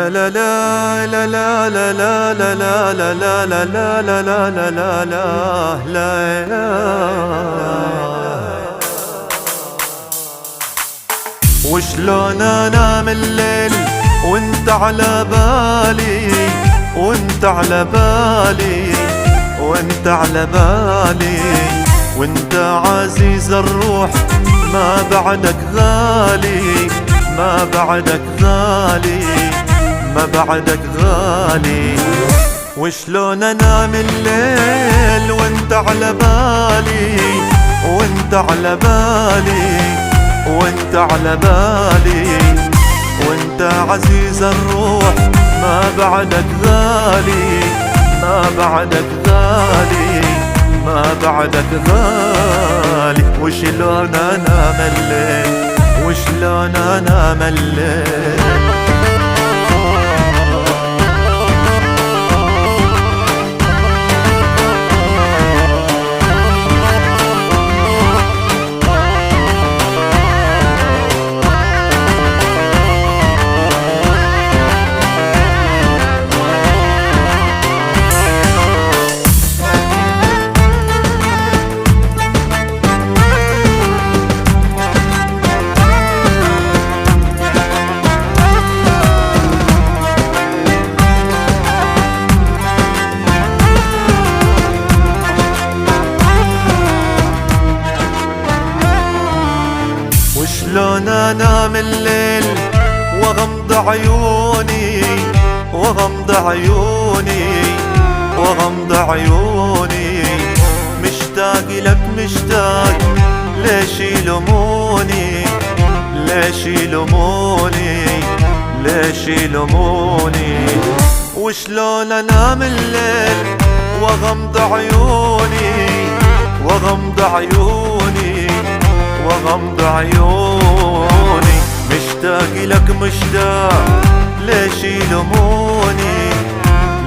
لا لا لا لا لا لا لا لا لا لا لا لا لا لا لا لا لا. وشلون انام الليل وانت على بالي، وانت على بالي، وانت على بالي، وانت عزيز الروح ما بعدك غالي، ما بعدك غالي، ما بعدك غالي. وشلون انام الليل وانت على بالي، وانت على بالي، وانت على بالي، وانت عزيز الروح ما بعدك غالي، ما بعدك غالي، ما بعدك غالي. وشلون انام الليل، وشلون انام الليل. وشلون انام الليل واغمض عيوني، واغمض عيوني، واغمض عيوني، مشتاق لك مشتاق. ليش يلوموني، ليش يلوموني، ليش يلوموني. وشلون انام الليل واغمض عيوني، واغمض عيوني، واغمض عيوني، مشتاق لك مشتاق. ليش يلوموني،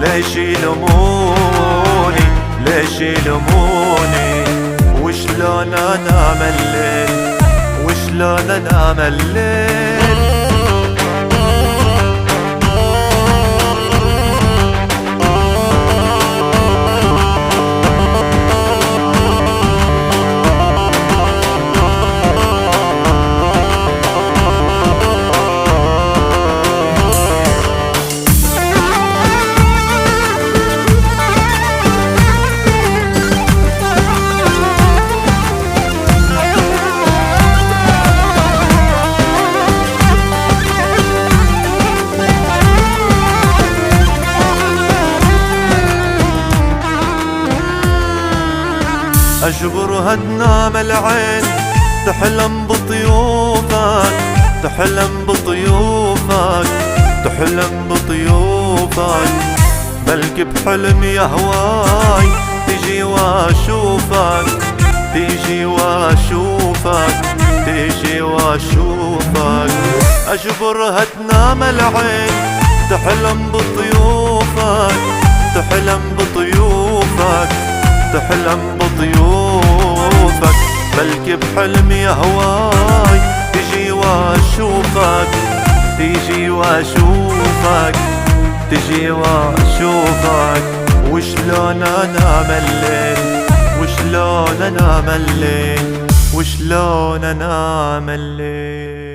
ليش يلوموني، ليش يلوموني. وشلون انام الليل، وشلون انام الليل. أجبرها تنام العين تحلم بطيوفك، تحلم بطيوفك، تحلم بطيوفك. بلكي بحلم يا هواي تجي واشوفك، تيجي واشوفك، تيجي واشوفك. أجبرها تنام العين تحلم بطيوفك، تحلم بطيوفك، تحلم بطيوفك. بلكي بحلم يا هواي تجي واشوفك، تجي واشوفك، تجي واشوفك. وشلون انام الليل، وشلون انام الليل، وشلون انام الليل.